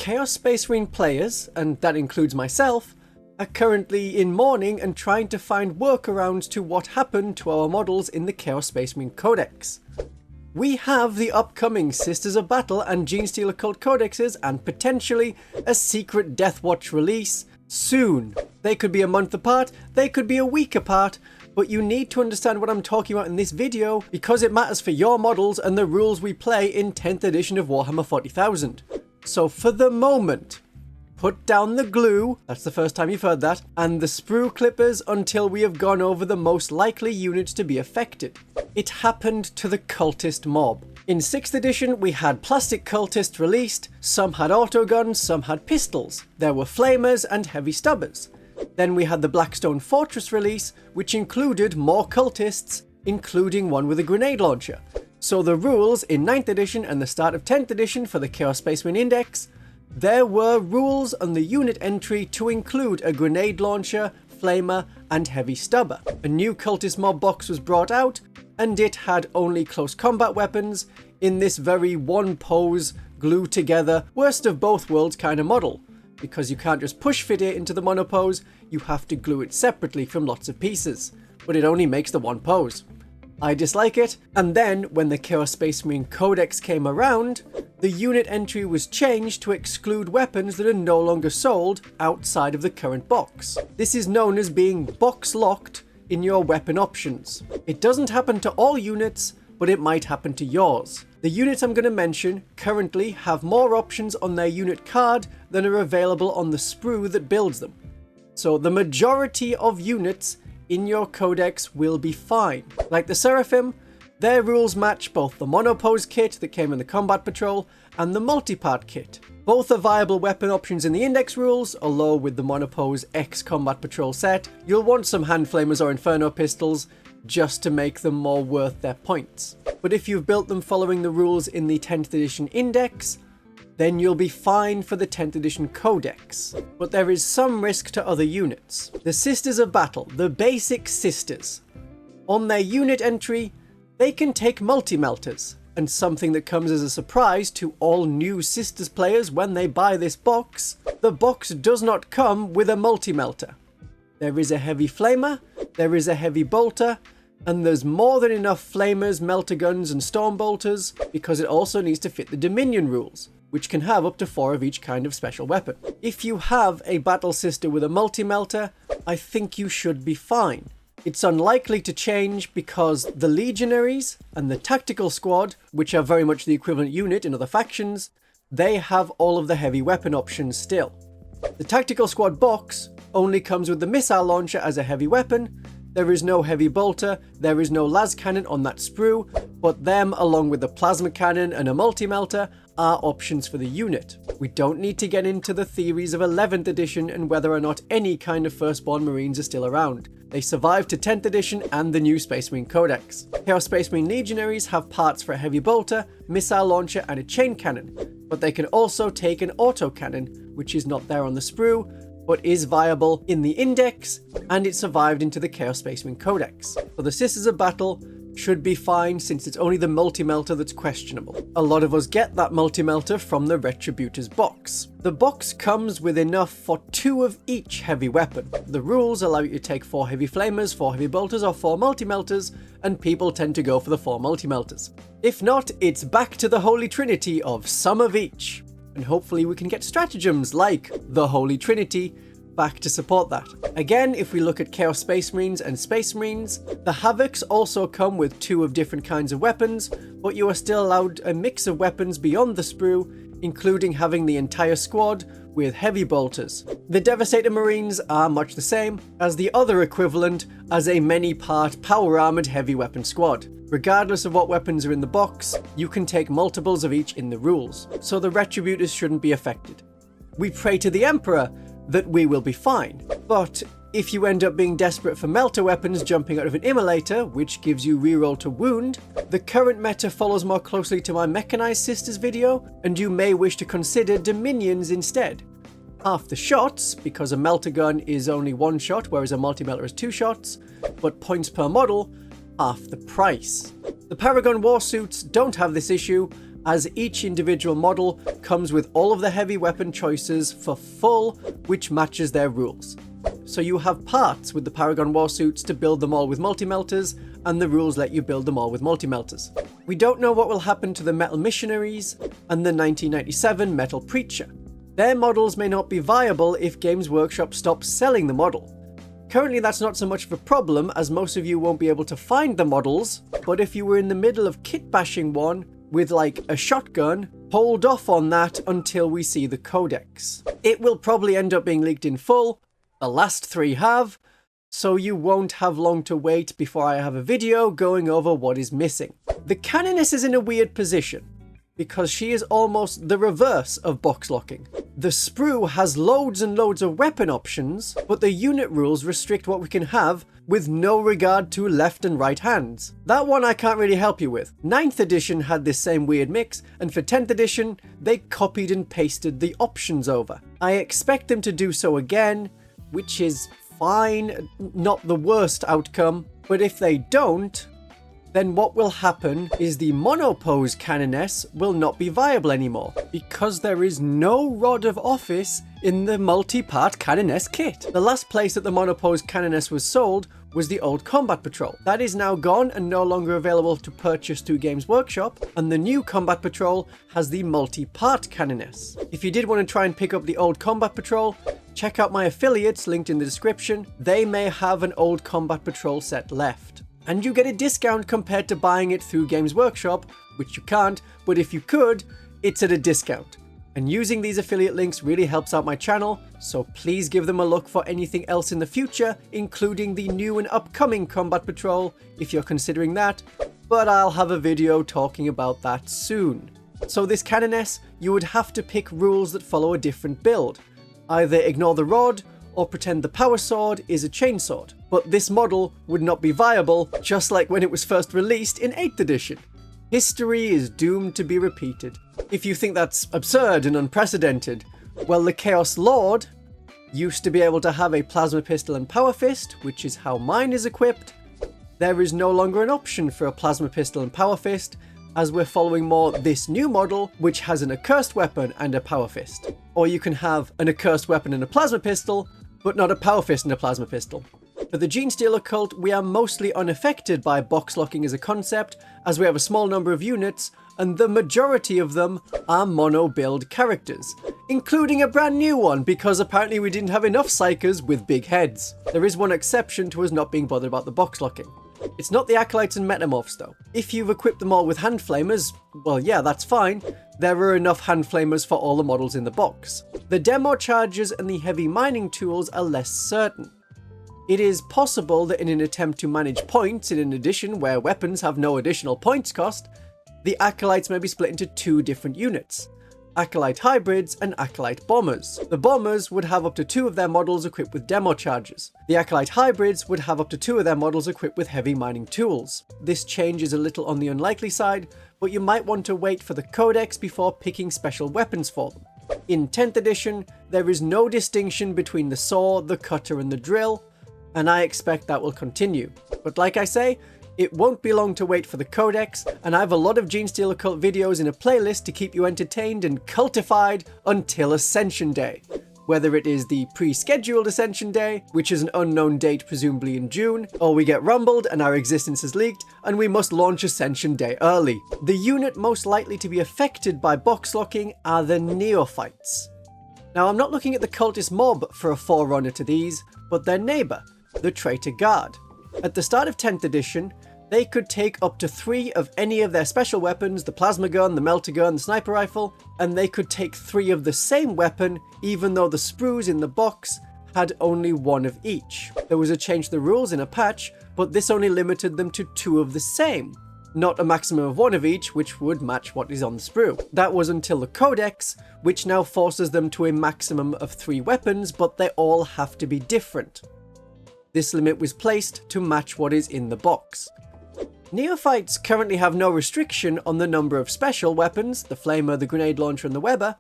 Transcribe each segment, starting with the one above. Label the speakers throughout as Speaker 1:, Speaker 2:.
Speaker 1: Chaos Space Marine players, and that includes myself, are currently in mourning and trying to find workarounds to what happened to our models in the Chaos Space Marine Codex. We have the upcoming Sisters of Battle and Genestealer Cult codexes and potentially a secret Deathwatch release soon. They could be a month apart, they could be a week apart, but you need to understand what I'm talking about in this video because it matters for your models and the rules we play in 10th edition of Warhammer 40,000. So for the moment, put down the glue, that's the first time you've heard that, and the sprue clippers until we have gone over the most likely units to be affected. It happened to the Cultist Mob. In 6th edition, we had plastic cultists released, some had autoguns, some had pistols. There were flamers and heavy stubbers. Then we had the Blackstone Fortress release, which included more cultists, including one with a grenade launcher. So the rules in 9th edition and the start of 10th edition for the Chaos Space Marine Index, there were rules on the unit entry to include a grenade launcher, flamer, and heavy stubber. A new Cultist Mob box was brought out, and it had only close combat weapons in this very one pose, glue together, worst of both worlds kind of model. Because you can't just push fit it into the monopose, you have to glue it separately from lots of pieces. But it only makes the one pose. I dislike it, and then when the Chaos Space Marine Codex came around, the unit entry was changed to exclude weapons that are no longer sold outside of the current box. This is known as being box locked in your weapon options. It doesn't happen to all units, but it might happen to yours. The units I'm going to mention currently have more options on their unit card than are available on the sprue that builds them. So the majority of units in your codex will be fine. Like the Seraphim, their rules match both the monopose kit that came in the combat patrol and the multipart kit. Both are viable weapon options in the index rules, although with the monopose X combat patrol set, you'll want some hand flamers or inferno pistols just to make them more worth their points. But if you've built them following the rules in the 10th edition index, then you'll be fine for the 10th edition Codex. But there is some risk to other units. The Sisters of Battle, the basic Sisters. On their unit entry, they can take multi-melters, and something that comes as a surprise to all new Sisters players when they buy this box, the box does not come with a multi-melter. There is a heavy flamer, there is a heavy bolter, and there's more than enough flamers, melter guns, and storm bolters because it also needs to fit the Dominion rules, which can have up to 4 of each kind of special weapon. If you have a battle sister with a multi-melter, I think you should be fine. It's unlikely to change because the Legionaries and the Tactical Squad, which are very much the equivalent unit in other factions, they have all of the heavy weapon options still. The Tactical Squad box only comes with the missile launcher as a heavy weapon. There is no heavy bolter, there is no las cannon on that sprue, but them along with the plasma cannon and a multi-melter are options for the unit. We don't need to get into the theories of 11th edition and whether or not any kind of Firstborn Marines are still around. They survived to 10th edition and the new Space Marine Codex. Chaos Space Marine Legionaries have parts for a heavy bolter, missile launcher and a chain cannon, but they can also take an autocannon, which is not there on the sprue, but is viable in the index, and it survived into the Chaos Space Marine Codex. So the Sisters of Battle should be fine since it's only the multi-melter that's questionable. A lot of us get that multi-melter from the Retributers box. The box comes with enough for 2 of each heavy weapon. The rules allow you to take 4 heavy flamers, 4 heavy bolters, or 4 multi-melters, and people tend to go for the 4 multi-melters. If not, it's back to the Holy Trinity of some of each. And hopefully we can get stratagems like the Holy Trinity back to support that. Again, if we look at Chaos Space Marines and Space Marines, the Havocs also come with 2 of different kinds of weapons, but you are still allowed a mix of weapons beyond the sprue, including having the entire squad with heavy bolters. The Devastator Marines are much the same as the other equivalent as a many-part power-armored heavy weapon squad. Regardless of what weapons are in the box, you can take multiples of each in the rules, so the Retributers shouldn't be affected. We pray to the Emperor that we will be fine, but if you end up being desperate for melter weapons jumping out of an immolator, which gives you reroll to wound, the current meta follows more closely to my Mechanized Sisters video, and you may wish to consider Dominions instead. Half the shots, because a melter gun is only 1 shot, whereas a multi-melter is 2 shots, but points per model, half the price. The Paragon Warsuits don't have this issue, as each individual model comes with all of the heavy weapon choices for full, which matches their rules. So you have parts with the Paragon Warsuits to build them all with multi-melters, and the rules let you build them all with multi-melters. We don't know what will happen to the Metal Missionaries and the 1997 Metal Preacher. Their models may not be viable if Games Workshop stops selling the model. Currently that's not so much of a problem, as most of you won't be able to find the models, but if you were in the middle of kit bashing one with like a shotgun, hold off on that until we see the Codex. It will probably end up being leaked in full. The last 3 have, so you won't have long to wait before I have a video going over what is missing. The Canoness is in a weird position, because she is almost the reverse of box locking. The sprue has loads and loads of weapon options, but the unit rules restrict what we can have with no regard to left and right hands. That one I can't really help you with. 9th edition had this same weird mix, and for 10th edition, they copied and pasted the options over. I expect them to do so again, which is fine, not the worst outcome, but if they don't, then what will happen is the monopose Canoness will not be viable anymore, because there is no Rod of Office in the multi-part Canoness kit. The last place that the monopose Canoness was sold was the old Combat Patrol. That is now gone and no longer available to purchase through Games Workshop, and the new Combat Patrol has the multi-part Canoness. If you did want to try and pick up the old Combat Patrol, check out my affiliates linked in the description. They may have an old Combat Patrol set left. And you get a discount compared to buying it through Games Workshop, which you can't, but if you could, it's at a discount. And using these affiliate links really helps out my channel, so please give them a look for anything else in the future, including the new and upcoming Combat Patrol, if you're considering that, but I'll have a video talking about that soon. So this Canoness, you would have to pick rules that follow a different build. Either ignore the rod, or pretend the power sword is a chainsword. But this model would not be viable, just like when it was first released in 8th edition. History is doomed to be repeated. If you think that's absurd and unprecedented, well, the Chaos Lord used to be able to have a plasma pistol and power fist, which is how mine is equipped. There is no longer an option for a plasma pistol and power fist, as we're following more this new model, which has an accursed weapon and a power fist. Or you can have an accursed weapon and a plasma pistol, but not a power fist and a plasma pistol. For the Genestealer Cult, we are mostly unaffected by box locking as a concept, as we have a small number of units, and the majority of them are mono-build characters, including a brand new one, because apparently we didn't have enough psychers with big heads. There is one exception to us not being bothered about the box locking. It's not the Acolytes and Metamorphs though. If you've equipped them all with hand flamers, well yeah, that's fine. There are enough hand flamers for all the models in the box. The demo charges and the heavy mining tools are less certain. It is possible that in an attempt to manage points in an edition where weapons have no additional points cost, the Acolytes may be split into 2 different units. Acolyte Hybrids and Acolyte Bombers. The Bombers would have up to 2 of their models equipped with demo charges. The Acolyte Hybrids would have up to 2 of their models equipped with heavy mining tools. This change is a little on the unlikely side, but you might want to wait for the Codex before picking special weapons for them. In 10th edition, there is no distinction between the saw, the cutter and the drill, and I expect that will continue. But like I say, it won't be long to wait for the Codex, and I have a lot of Genestealer Cult videos in a playlist to keep you entertained and cultified until Ascension Day. Whether it is the pre-scheduled Ascension Day, which is an unknown date presumably in June, or we get rumbled and our existence is leaked, and we must launch Ascension Day early. The unit most likely to be affected by box locking are the Neophytes. Now I'm not looking at the Cultist Mob for a forerunner to these, but their neighbour, the Traitor Guard. At the start of 10th edition, they could take up to 3 of any of their special weapons, the plasma gun, the melter gun, the sniper rifle, and they could take 3 of the same weapon, even though the sprues in the box had only 1 of each. There was a change to the rules in a patch, but this only limited them to 2 of the same, not a maximum of 1 of each, which would match what is on the sprue. That was until the Codex, which now forces them to a maximum of 3 weapons, but they all have to be different. This limit was placed to match what is in the box. Neophytes currently have no restriction on the number of special weapons, the flamer, the grenade launcher and the Weber,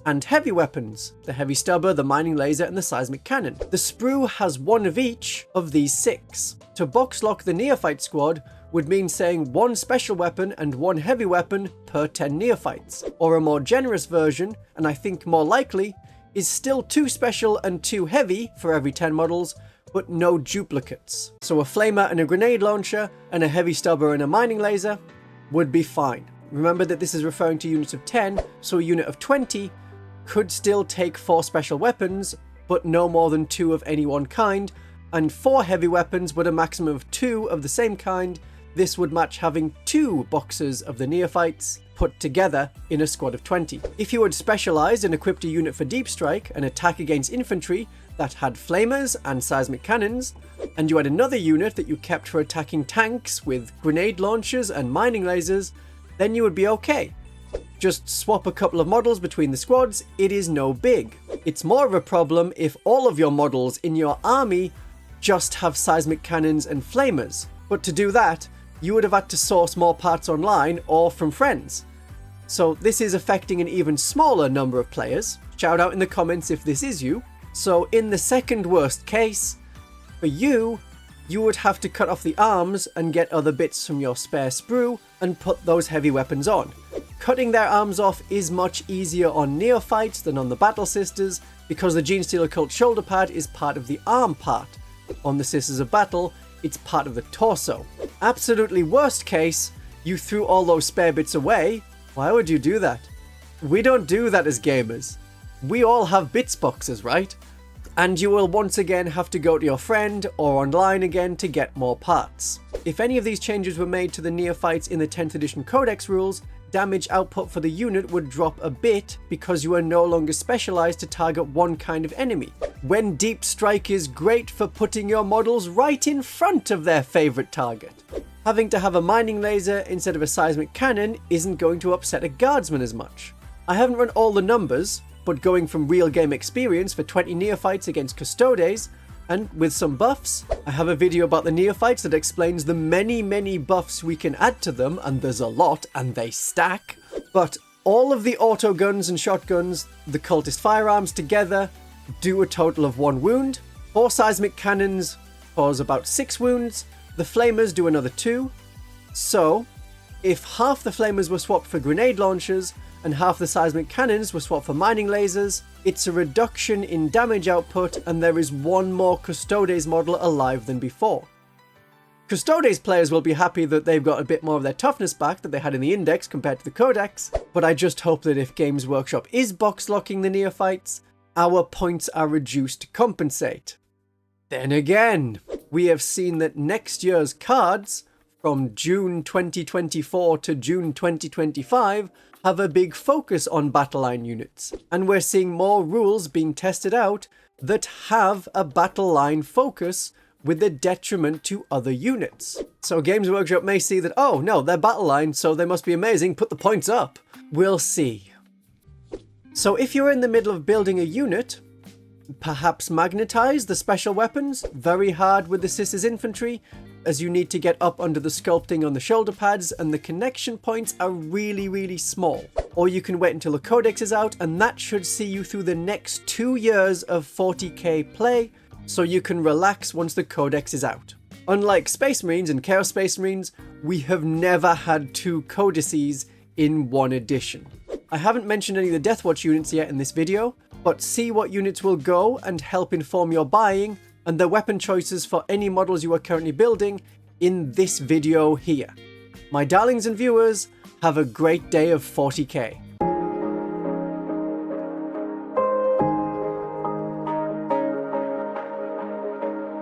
Speaker 1: and heavy weapons, the heavy stubber, the mining laser and the seismic cannon. The sprue has 1 of each of these 6. To box lock the Neophyte squad, would mean saying 1 special weapon and 1 heavy weapon per 10 neophytes. Or a more generous version, and I think more likely, is still 2 special and 2 heavy for every 10 models, but no duplicates. So a flamer and a grenade launcher, and a heavy stubber and a mining laser would be fine. Remember that this is referring to units of 10, so a unit of 20 could still take 4 special weapons, but no more than 2 of any one kind, and 4 heavy weapons but a maximum of 2 of the same kind. This would match having 2 boxes of the neophytes put together in a squad of 20. If you had specialized and equipped a unit for deep strike and attack against infantry that had flamers and seismic cannons, and you had another unit that you kept for attacking tanks with grenade launchers and mining lasers, then you would be okay. Just swap a couple of models between the squads, it is no big. It's more of a problem if all of your models in your army just have seismic cannons and flamers. But to do that, you would have had to source more parts online or from friends. So this is affecting an even smaller number of players. Shout out in the comments if this is you. So in the second worst case, for you would have to cut off the arms and get other bits from your spare sprue and put those heavy weapons on. Cutting their arms off is much easier on neophytes than on the battle sisters because the Genestealer Cult shoulder pad is part of the arm part. On the Sisters of Battle, it's part of the torso. Absolutely worst case, you threw all those spare bits away. Why would you do that? We don't do that as gamers. We all have bits boxes, right? And you will once again have to go to your friend or online again to get more parts. If any of these changes were made to the neophytes in the 10th edition Codex rules, damage output for the unit would drop a bit because you are no longer specialized to target one kind of enemy. When deep strike is great for putting your models right in front of their favorite target. Having to have a mining laser instead of a seismic cannon isn't going to upset a guardsman as much. I haven't run all the numbers, but going from real game experience for 20 neophytes against custodes, and with some buffs, I have a video about the neophytes that explains the many buffs we can add to them, and there's a lot, and they stack. But all of the auto guns and shotguns, the cultist firearms together, do a total of 1 wound. 4 seismic cannons cause about 6 wounds. The flamers do another 2. So, if half the flamers were swapped for grenade launchers, and half the seismic cannons were swapped for mining lasers, it's a reduction in damage output, and there is 1 more Custodes model alive than before. Custodes players will be happy that they've got a bit more of their toughness back that they had in the Index compared to the Codex, but I just hope that if Games Workshop is box locking the neophytes, our points are reduced to compensate. Then again, we have seen that next year's cards, from June 2024 to June 2025, have a big focus on battle line units, and we're seeing more rules being tested out that have a battle line focus with a detriment to other units. So Games Workshop may see that, oh no, they're battle line, so they must be amazing, put the points up. We'll see. So if you're in the middle of building a unit, perhaps magnetize the special weapons, very hard with the Sisters infantry, as you need to get up under the sculpting on the shoulder pads and the connection points are really small. Or you can wait until the Codex is out, and that should see you through the next 2 years of 40k play, so you can relax once the Codex is out. Unlike Space Marines and Chaos Space Marines, we have never had 2 codices in 1 edition. I haven't mentioned any of the Deathwatch units yet in this video, but see what units will go and help inform your buying and the weapon choices for any models you are currently building in this video here. My darlings and viewers, have a great day of 40k.